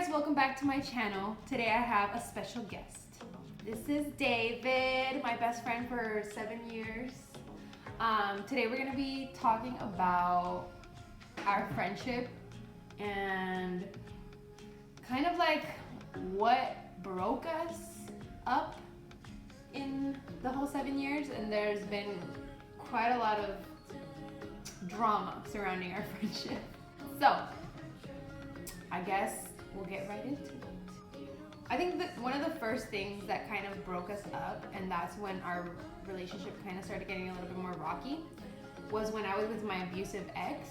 guys, welcome back to my channel. Today I have a special guest. This is David, my best friend for 7 years. Today we're gonna be talking about our friendship and kind of like what broke us up in the whole 7 years, and there's been quite a lot of drama surrounding our friendship. So, I guess we'll get right into it. I think that one of the first things that kind of broke us up, and that's when our relationship kind of started getting a little bit more rocky, was when I was with my abusive ex.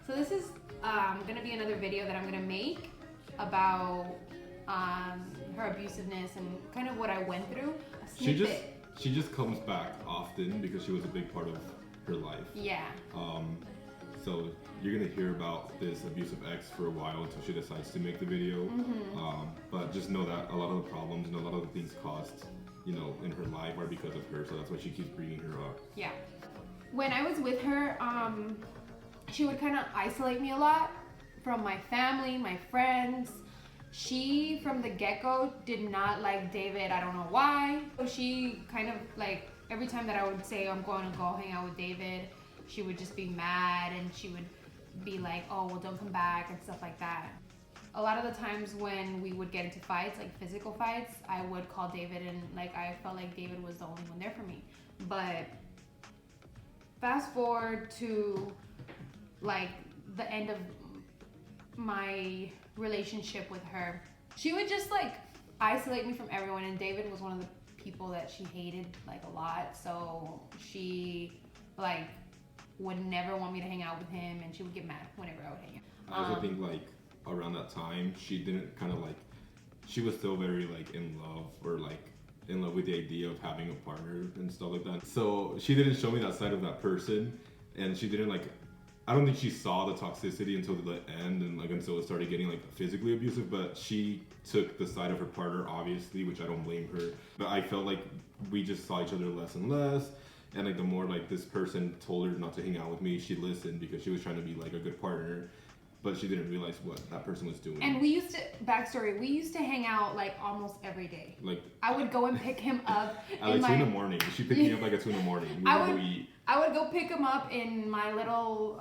So this is gonna be another video that I'm gonna make about her abusiveness and kind of what I went through. She just comes back often because she was a big part of her life. Yeah. So you're gonna hear about this abusive ex for a while until she decides to make the video. But just know that a lot of the problems and a lot of the things caused, in her life are because of her. So that's why she keeps bringing her up. Yeah. When I was with her, she would kind of isolate me a lot from my family, my friends. She, from the get-go, did not like David. I don't know why. So she kind of like, every time that I would say I'm going to go hang out with David, she would just be mad and she would be like, oh, well, don't come back and stuff like that. A lot of the times when we would get into fights, like physical fights, I would call David, and like I felt like David was the only one there for me. But fast forward to like the end of my relationship with her, she would just like isolate me from everyone, and David was one of the people that she hated like a lot. So she like would never want me to hang out with him, and she would get mad whenever I would hang out. I also think like around that time, she didn't kind of like, she was still very like in love with the idea of having a partner and stuff like that. So she didn't show me that side of that person, and she didn't like, I don't think she saw the toxicity until the end, and like until it started getting like physically abusive. But she took the side of her partner, obviously, which I don't blame her. But I felt like we just saw each other less and less. And like the more like this person told her not to hang out with me, she listened because she was trying to be like a good partner, but she didn't realize what that person was doing. And we used to hang out like almost every day. Like I would go and pick him up at like 2 in the morning. She picked me up like at 2 in the morning. I would go pick him up in my little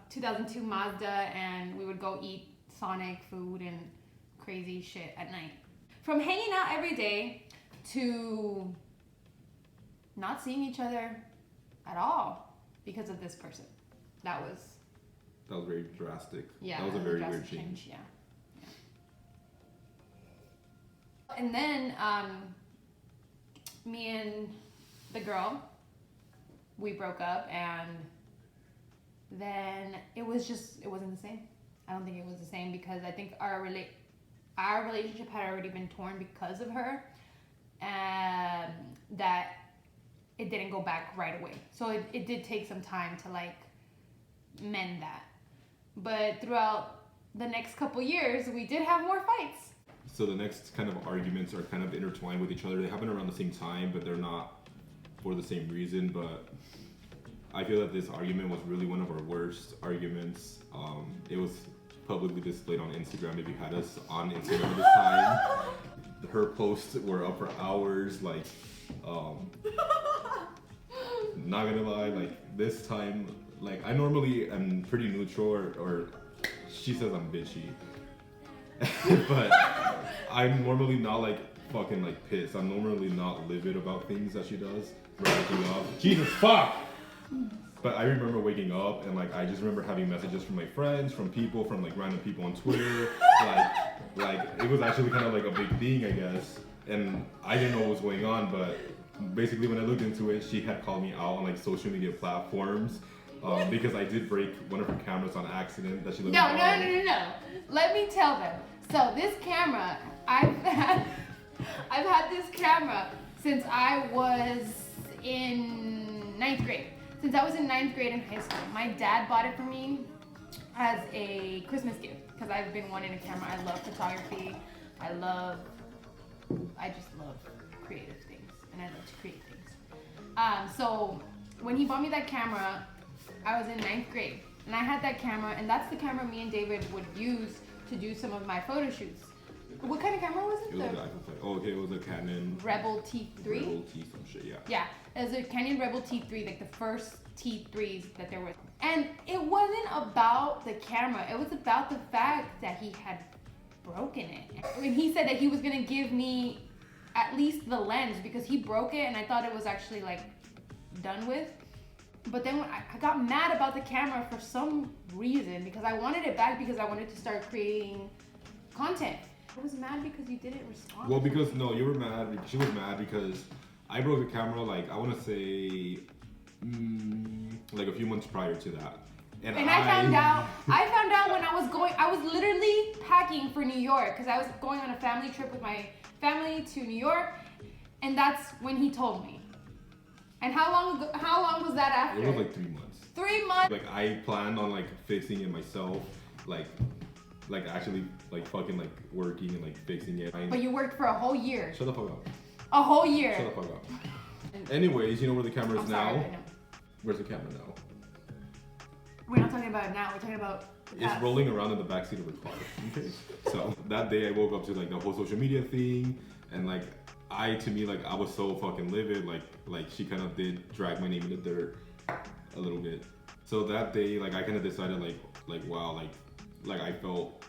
2002 Mazda, and we would go eat Sonic food and crazy shit at night. From hanging out every day to not seeing each other at all because of this person. That was very drastic. Yeah, that was a very weird change. Yeah. And then me and the girl, we broke up, and then it wasn't the same. I don't think it was the same because I think our relationship had already been torn because of her, and that it didn't go back right away. So it did take some time to like mend that. But throughout the next couple years, we did have more fights. So the next kind of arguments are kind of intertwined with each other. They happen around the same time, but they're not for the same reason. But I feel that this argument was really one of our worst arguments. It was publicly displayed on Instagram if you had us on Instagram at this time. Her posts were up for hours, like, not gonna lie, like this time, like I normally am pretty neutral, or she says I'm bitchy, but I'm normally not like fucking like pissed. I'm normally not livid about things that she does. Waking up, Jesus fuck! But I remember waking up and like I just remember having messages from my friends, from people, from like random people on Twitter, like it was actually kind of like a big thing, I guess, and I didn't know what was going on, but basically when I looked into it, she had called me out on like social media platforms because I did break one of her cameras on accident that she let me borrow. No. Let me tell them. So this camera, I've had this camera since I was in 9th grade. Since I was in 9th grade in high school. My dad bought it for me as a Christmas gift because I've been wanting a camera. I love photography. I just love creative things, and I love to create things. So when he bought me that camera, I was in 9th grade, and I had that camera, and that's the camera me and David would use to do some of my photo shoots. What kind of camera was it? It was an iPhone 5. Oh, okay, it was a Canon Rebel T3? Rebel T some shit, yeah. Yeah, it was a Canon Rebel T3, like the first T3s that there was. And it wasn't about the camera, it was about the fact that he had broken it. When he said that he was gonna give me at least the lens because he broke it and I thought it was actually like done with. But then when I got mad about the camera for some reason because I wanted it back because I wanted to start creating content. I was mad because you didn't respond. Well, because no, you were mad. She was mad because I broke the camera like I want to say like a few months prior to that. And I found out when I was literally packing for New York because I was going on a family trip with my family to New York, and that's when he told me. And how long was that after? It was like 3 months. 3 months. Like I planned on like fixing it myself, like actually like fucking like working and like fixing it. But you worked for a whole year. Shut the fuck up. A whole year. Shut the fuck up. Anyways, you know where the camera is now? Sorry, Where's the camera now? We're not talking about it now. We're talking about the past. It's rolling around in the backseat of the car. Okay. So that day I woke up to like the whole social media thing, and like I was so fucking livid. Like she kind of did drag my name in the dirt a little bit. So that day, like I kind of decided like wow, like I felt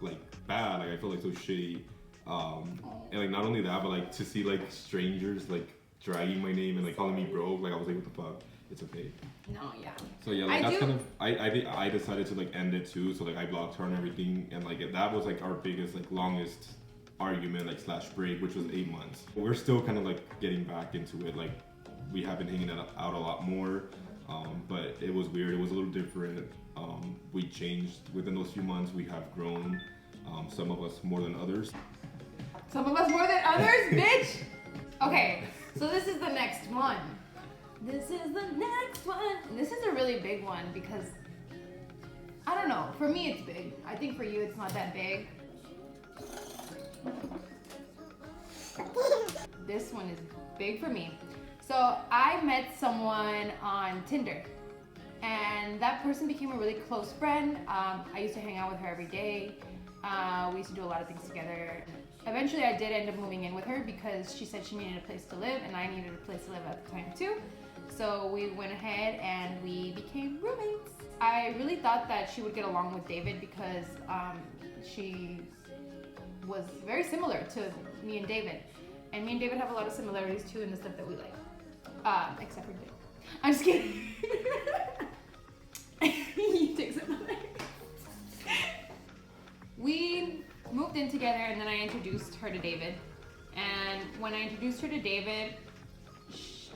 like bad. Like I felt like so shitty. And like not only that, but like to see like strangers like dragging my name and like calling me broke. Like I was like, what the fuck? It's okay. No, yeah. So yeah, like that's kind of I decided to like end it too. So like I blocked her and everything, and like that was like our biggest like longest argument like slash break, which was 8 months. We're still kind of like getting back into it. Like we have been hanging out a lot more, but it was weird. It was a little different. We changed within those few months. We have grown. Some of us more than others. Some of us more than others, bitch. Okay, so this is the next one. This is the next one. And this is a really big one because, I don't know, for me it's big. I think for you it's not that big. This one is big for me. So I met someone on Tinder and that person became a really close friend. I used to hang out with her every day. We used to do a lot of things together. Eventually I did end up moving in with her because she said she needed a place to live and I needed a place to live at the time too. So we went ahead and we became roommates. I really thought that she would get along with David because she was very similar to me and David. And me and David have a lot of similarities too in the stuff that we like. Except for David. I'm just kidding. He takes it away. We moved in together and then I introduced her to David. And when I introduced her to David,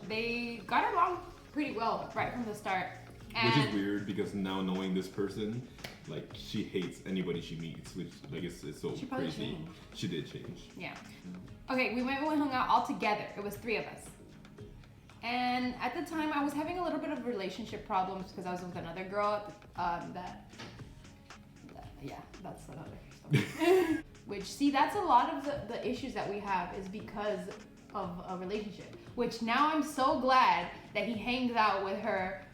they got along pretty well right from the start. And which is weird because now knowing this person, like she hates anybody she meets, which like it's so she probably crazy. changed. She did change. Yeah. Okay, we went and we hung out all together. It was 3 of us. And at the time I was having a little bit of relationship problems because I was with another girl that's another story. Which, see, that's a lot of the issues that we have is because of a relationship. Which now I'm so glad that he hangs out with her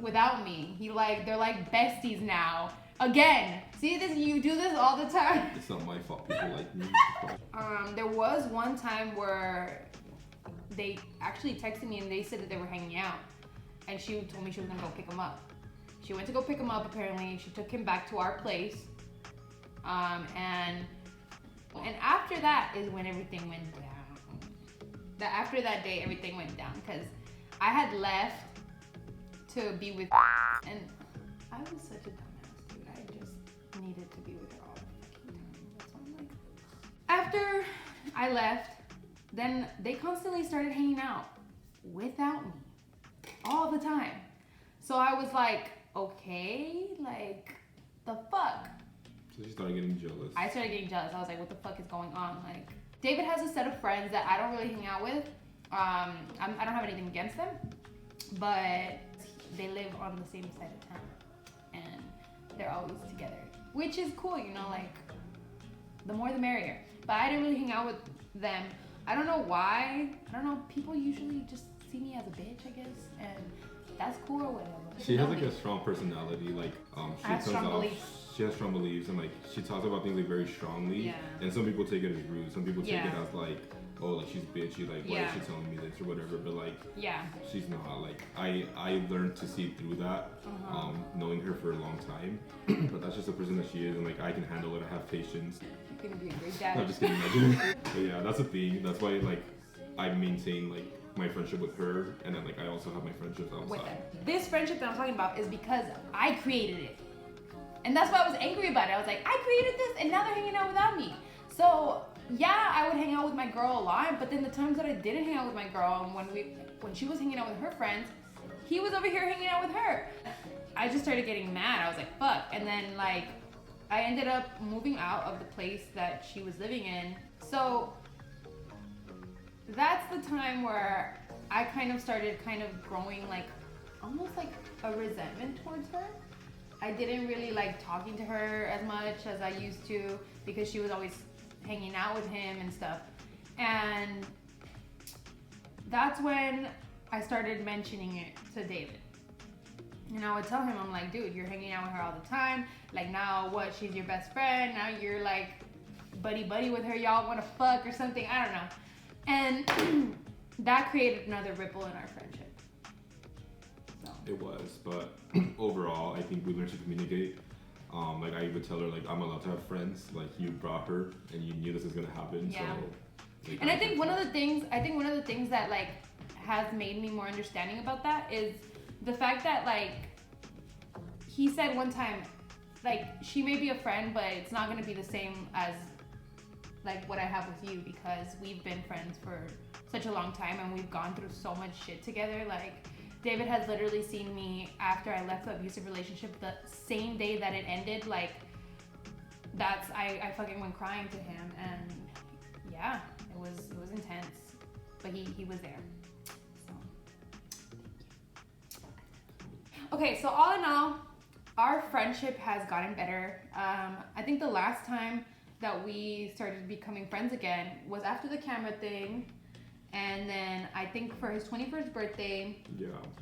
without me. They're like besties now. Again, see this? You do this all the time. It's not my fault. People like me. There was one time where they actually texted me and they said that they were hanging out, and she told me she was gonna go pick him up. She went to go pick him up. Apparently, she took him back to our place. And after that is when everything went down. After that day, everything went down because I had left to be with and I was such a dumbass, dude. I just needed to be with her all the fucking time. That's why I'm like. After I left, then they constantly started hanging out without me all the time. So I was like, okay, like the fuck. So she started getting jealous. I started getting jealous. I was like, what the fuck is going on? Like, David has a set of friends that I don't really hang out with. I don't have anything against them, but they live on the same side of town and they're always together, which is cool, you know, like the more the merrier. But I didn't really hang out with them. I don't know why. I don't know. People usually just see me as a bitch, I guess, and that's cool or whatever. She has like a strong personality. Like I have strong beliefs. She has strong beliefs, and like she talks about things like very strongly. Yeah. And some people take it as rude. Some people take Yeah. it as like, oh, like she's bitchy. Like why is she telling me this or whatever? But like, Yeah. she's not. Like I learned to see through that, knowing her for a long time. But that's just the person that she is, and like I can handle it. I have patience. You're gonna be a great dad. I'm just kidding. Imagine. But yeah, that's the thing. That's why like I maintain like my friendship with her, and then like I also have my friendships With outside. them. This friendship that I'm talking about is because I created it. And that's why I was angry about it. I was like, I created this and now they're hanging out without me. So yeah, I would hang out with my girl a lot, but then the times that I didn't hang out with my girl and when she was hanging out with her friends, he was over here hanging out with her. I just started getting mad. I was like, fuck. And then like I ended up moving out of the place that she was living in. So that's the time where I kind of started growing like almost like a resentment towards her. I didn't really like talking to her as much as I used to because she was always hanging out with him and stuff. And that's when I started mentioning it to David. And I would tell him, I'm like, dude, you're hanging out with her all the time. Like now what, she's your best friend. Now you're like buddy with her. Y'all want to fuck or something. I don't know. And that created another ripple in our friendship. So. It was, but overall, I think we learned to communicate. Like I would tell her, like I'm allowed to have friends. Like you brought her, and you knew this was gonna happen. Yeah. So. Like, and I think one of the things that like has made me more understanding about that is the fact that like he said one time, like she may be a friend, but it's not gonna be the same as like what I have with you because we've been friends for such a long time and we've gone through so much shit together. Like David has literally seen me after I left the abusive relationship the same day that it ended. Like that's I fucking went crying to him and yeah, it was intense. But he was there. So. Okay, so all in all, our friendship has gotten better. I think the last time that we started becoming friends again was after the camera thing. And then I think for his 21st birthday,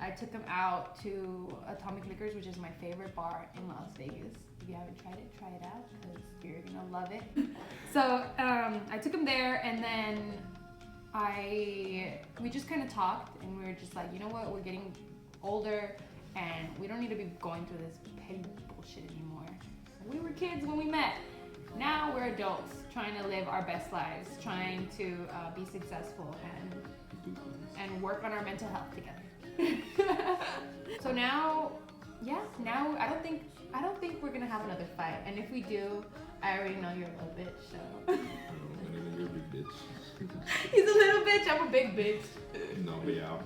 I took him out to Atomic Liquors, which is my favorite bar in Las Vegas. If you haven't tried it, try it out because you're gonna love it. So I took him there, and then we just kind of talked, and we were just like, you know what, we're getting older, and we don't need to be going through this petty bullshit anymore. We were kids when we met. Now we're adults trying to live our best lives, trying to be successful and work on our mental health together. So now I don't think we're gonna have another fight. And if we do, I already know you're a little bitch. So. You're a big bitch. He's a little bitch. I'm a big bitch. No, but yeah.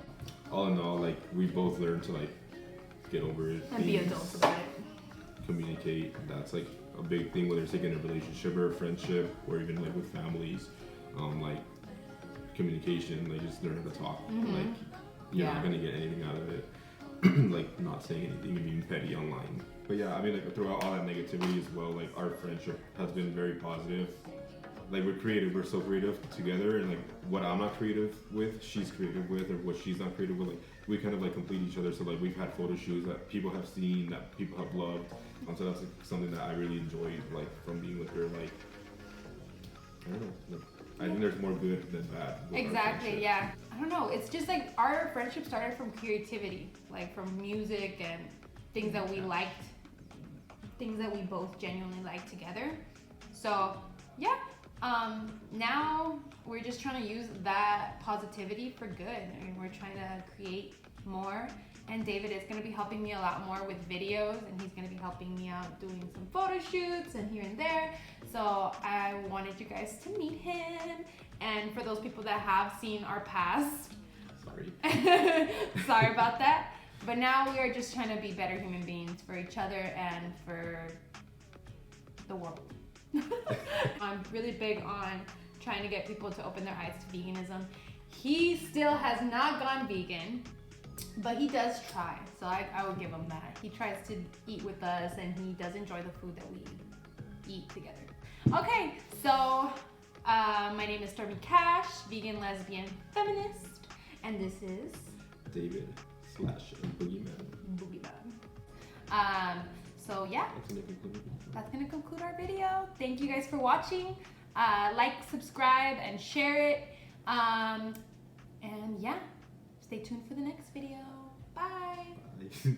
All in all, like we both learned to like get over it and be adults about it. Communicate. That's like a big thing, whether it's like in a relationship or a friendship or even like with families. Like communication, like just learn how to talk. Like you're not gonna get anything out of it. Like not saying anything and being petty online. But yeah, I mean like throughout all that negativity as well, like our friendship has been very positive. Like we're creative, we're so creative together, and like what I'm not creative with, she's creative with, or what she's not creative with, like we kind of like complete each other. So like we've had photo shoots that people have seen, that people have loved. So that's like, something that I really enjoyed, like from being with her. Like I don't know, like, I think there's more good than bad. Exactly, yeah. I don't know. It's just like our friendship started from creativity, like from music and things that we liked, things that we both genuinely liked together. So yeah. Now we're just trying to use that positivity for good. I mean, we're trying to create more, and David is going to be helping me a lot more with videos, and he's going to be helping me out doing some photo shoots and here and there. So I wanted you guys to meet him, and for those people that have seen our past, sorry about that. But now we are just trying to be better human beings for each other and for the world. I'm really big on trying to get people to open their eyes to veganism. He still has not gone vegan, but he does try, so I will give him that. He tries to eat with us, and he does enjoy the food that we eat together. Okay, so my name is Stormy Cash, vegan, lesbian, feminist, and this is David, boogeyman. So yeah, that's gonna conclude our video. Thank you guys for watching. Like, subscribe, and share it. And yeah, stay tuned for the next video. Bye. Bye.